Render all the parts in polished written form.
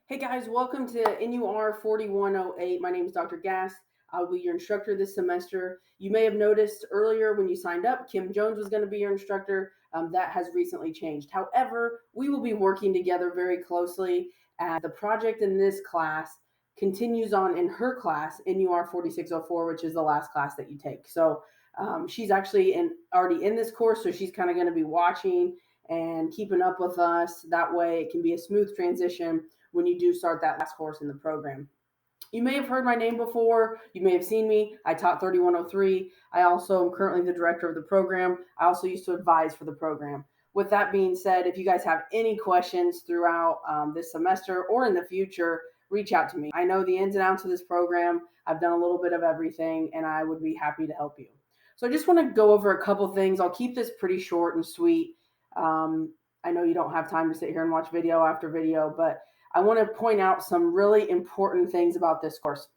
Hey guys, welcome to NUR 4108. My name is Dr. Gass. I'll be your instructor this semester. You may have noticed earlier when you signed up, Kim Jones was going to be your instructor. That has recently changed. However, we will be working together very closely as the project in this class continues on in her class, NUR 4604, which is the last class that you take. So she's actually already in this course, so she's kind of going to be watching and keeping up with us. That way it can be a smooth transition when you do start that last course in the program. You may have heard my name before. You may have seen me. I taught 3103. I also am currently the director of the program. I also used to advise for the program. With that being said, if you guys have any questions throughout this semester or in the future, reach out to me. I know the ins and outs of this program. I've done a little bit of everything, and I would be happy to help you. So I just want to go over a couple things. I'll keep this pretty short and sweet. Um, I know you don't have time to sit here and watch video after video, but I want to point out some really important things about this course.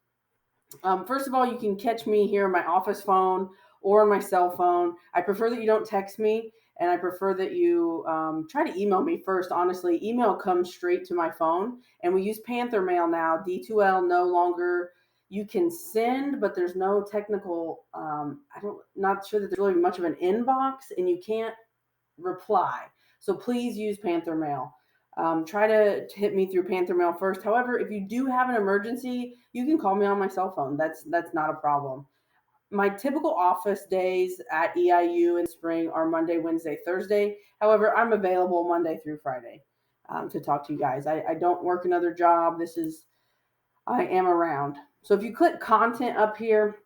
First of all, you can catch me here on my office phone or on my cell phone. I prefer that you don't text me, and I prefer that you try to email me first. Honestly, email comes straight to my phone, and we use Panther Mail now. D2L no longer. You can send, but there's no technical. Not sure that there's really much of an inbox, and you can't reply. So please use Panther Mail. Try to hit me through Panther Mail first. However, if you do have an emergency, you can call me on my cell phone. That's not a problem. My typical office days at EIU in spring are Monday, Wednesday, Thursday. However, I'm available Monday through Friday to talk to you guys. I don't work another job. I am around. So if you click content up here,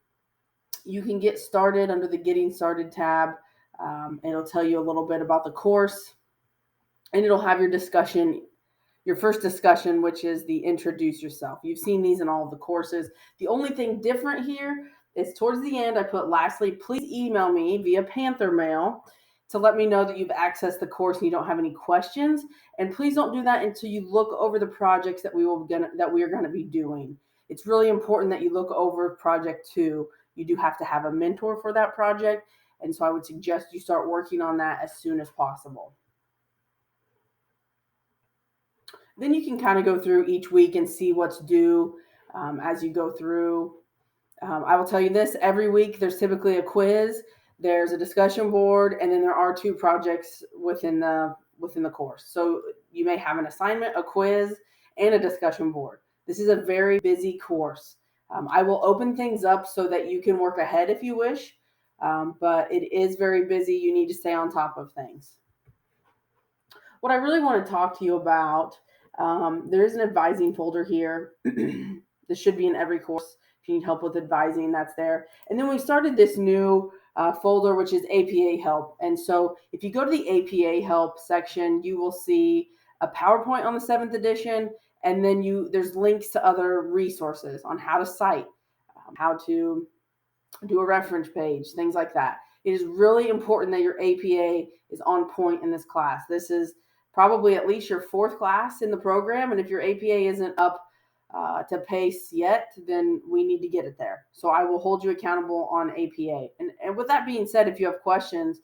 you can get started under the Getting Started tab. It'll tell you a little bit about the course, and it'll have your first discussion, which is the introduce yourself. You've seen these in all of the courses. The only thing different here is towards the end, I put lastly, please email me via Panther Mail to let me know that you've accessed the course and you don't have any questions. And please don't do that until you look over the projects that we are going to be doing. It's really important that you look over project 2. You do have to have a mentor for that project. And so I would suggest you start working on that as soon as possible. Then you can kind of go through each week and see what's due as you go through. I will tell you this, every week there's typically a quiz, there's a discussion board, and then there are 2 projects within the course. So you may have an assignment, a quiz, and a discussion board. This is a very busy course. I will open things up so that you can work ahead if you wish, but it is very busy. You need to stay on top of things. What I really want to talk to you about, there is an advising folder here. This should be in every course. If you need help with advising, that's there. And then we started this new folder, which is APA help. And so if you go to the APA help section, you will see a PowerPoint on the 7th edition, and then there's links to other resources on how to cite, how to do a reference page, things like that. It is really important that your APA is on point in this class. This is probably at least your 4th class in the program, and if your APA isn't up to pace yet, then we need to get it there. So I will hold you accountable on APA. And with that being said, if you have questions,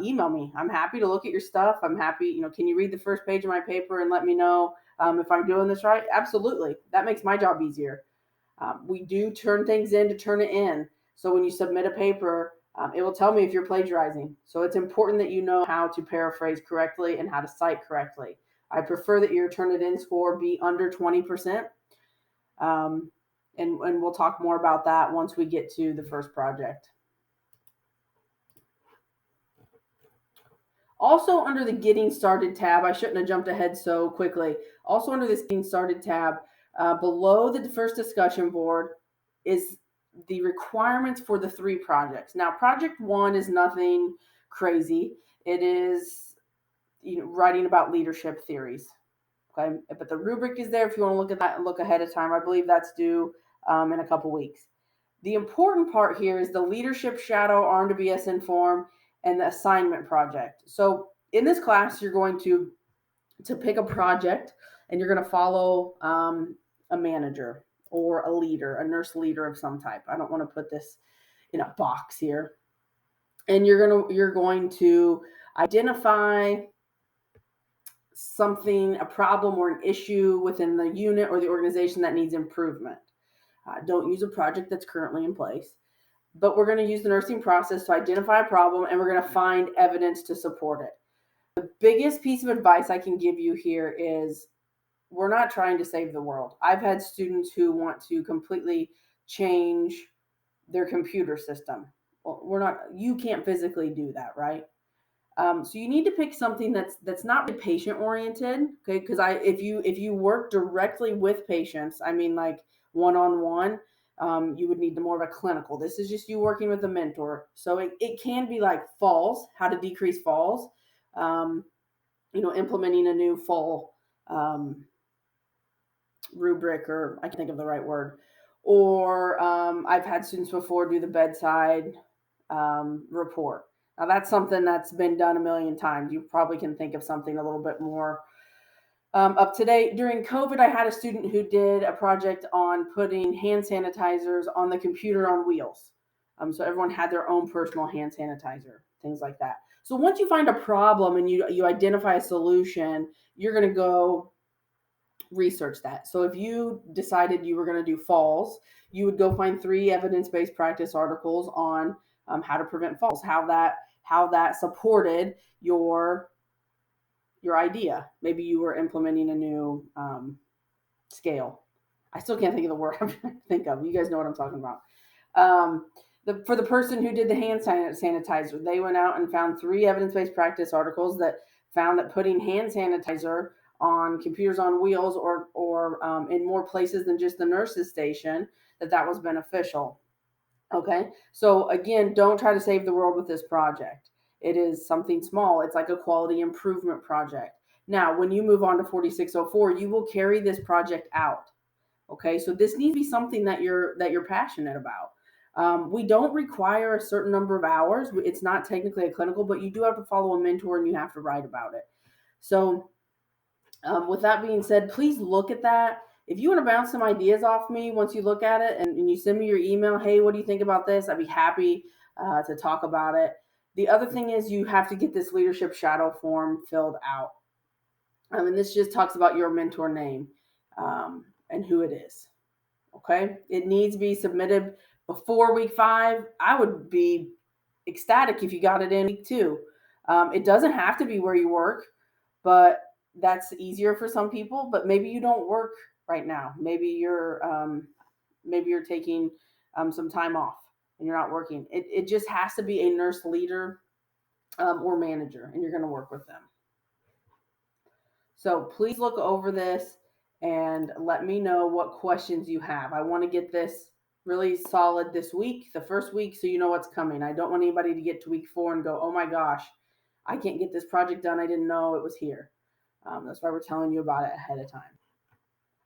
email me. I'm happy to look at your stuff. I'm happy, can you read the first page of my paper and let me know if I'm doing this right? Absolutely. That makes my job easier. We do turn things in to turn it in. So when you submit a paper, it will tell me if you're plagiarizing. So it's important that you know how to paraphrase correctly and how to cite correctly. I prefer that your Turnitin score be under 20%. And we'll talk more about that once we get to the first project. Also under the Getting Started tab, I shouldn't have jumped ahead so quickly. Also under this Getting Started tab, below the first discussion board is the requirements for the 3 projects. Now, project 1 is nothing crazy. It is writing about leadership theories. Okay, but the rubric is there if you want to look at that and look ahead of time. I believe that's due in a couple weeks. The important part here is the leadership shadow, ARM to BSN form, and the assignment project. So in this class, you're going to pick a project, and you're going to follow a manager or a leader, a nurse leader of some type. I don't want to put this in a box here. And you're going to identify something, a problem or an issue within the unit or the organization that needs improvement. Don't use a project that's currently in place. But we're going to use the nursing process to identify a problem, and we're going to find evidence to support it. The biggest piece of advice I can give you here is we're not trying to save the world. I've had students who want to completely change their computer system. Well, you can't physically do that, right? So you need to pick something that's not really patient oriented, okay? Because if you work directly with patients, I mean like one-on-one, you would need more of a clinical. This is just you working with a mentor. So it can be like falls, how to decrease falls, implementing a new fall rubric, or I can think of the right word. Or I've had students before do the bedside report. Now that's something that's been done a million times. You probably can think of something a little bit more up to date. During COVID, I had a student who did a project on putting hand sanitizers on the computer on wheels. So everyone had their own personal hand sanitizer, things like that. So once you find a problem and you identify a solution, you're going to go research that. So if you decided you were going to do falls, you would go find 3 evidence-based practice articles on how to prevent falls, how that supported your idea. Maybe you were implementing a new scale. I still can't think of the word I'm trying to think of. You guys know what I'm talking about. For the person who did the hand sanitizer, they went out and found 3 evidence-based practice articles that found that putting hand sanitizer on computers on wheels or in more places than just the nurse's station, that was beneficial. Okay, so again, don't try to save the world with this project. It is something small. It's like a quality improvement project. Now, when you move on to 4604, you will carry this project out. Okay, so this needs to be something that you're passionate about. We don't require a certain number of hours. It's not technically a clinical, but you do have to follow a mentor and you have to write about it. So with that being said, please look at that. If you want to bounce some ideas off me once you look at it and you send me your email, hey, what do you think about this? I'd be happy to talk about it. The other thing is you have to get this leadership shadow form filled out. And this just talks about your mentor name and who it is. Okay. It needs to be submitted before week 5. I would be ecstatic if you got it in week 2. It doesn't have to be where you work, but that's easier for some people. But maybe you don't work right now. Maybe you're taking some time off and you're not working. It just has to be a nurse leader or manager, and you're going to work with them. So please look over this and let me know what questions you have. I want to get this really solid this week, the first week, so you know what's coming. I don't want anybody to get to week 4 and go, oh my gosh, I can't get this project done. I didn't know it was here. That's why we're telling you about it ahead of time.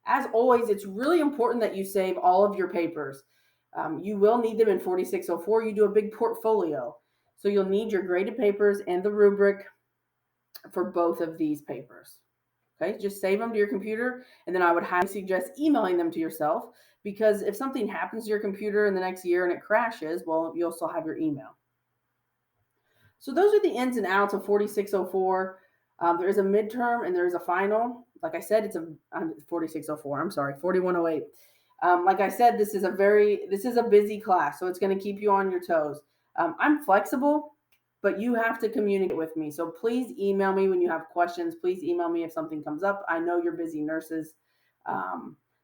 As always, it's really important that you save all of your papers. You will need them in 4604. You do a big portfolio. So you'll need your graded papers and the rubric for both of these papers. Okay, just save them to your computer, and then I would highly suggest emailing them to yourself, because if something happens to your computer in the next year and it crashes, well, you'll still have your email. So those are the ins and outs of 4604. There is a midterm and there is a final. Like I said, it's 4604. I'm sorry, 4108. Like I said, this is a busy class, so it's going to keep you on your toes. I'm flexible, but you have to communicate with me. So please email me when you have questions. Please email me if something comes up. I know you're busy nurses.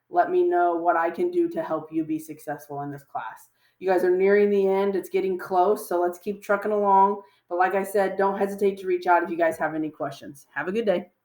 Let me know what I can do to help you be successful in this class. You guys are nearing the end. It's getting close, so let's keep trucking along. But like I said, don't hesitate to reach out if you guys have any questions. Have a good day.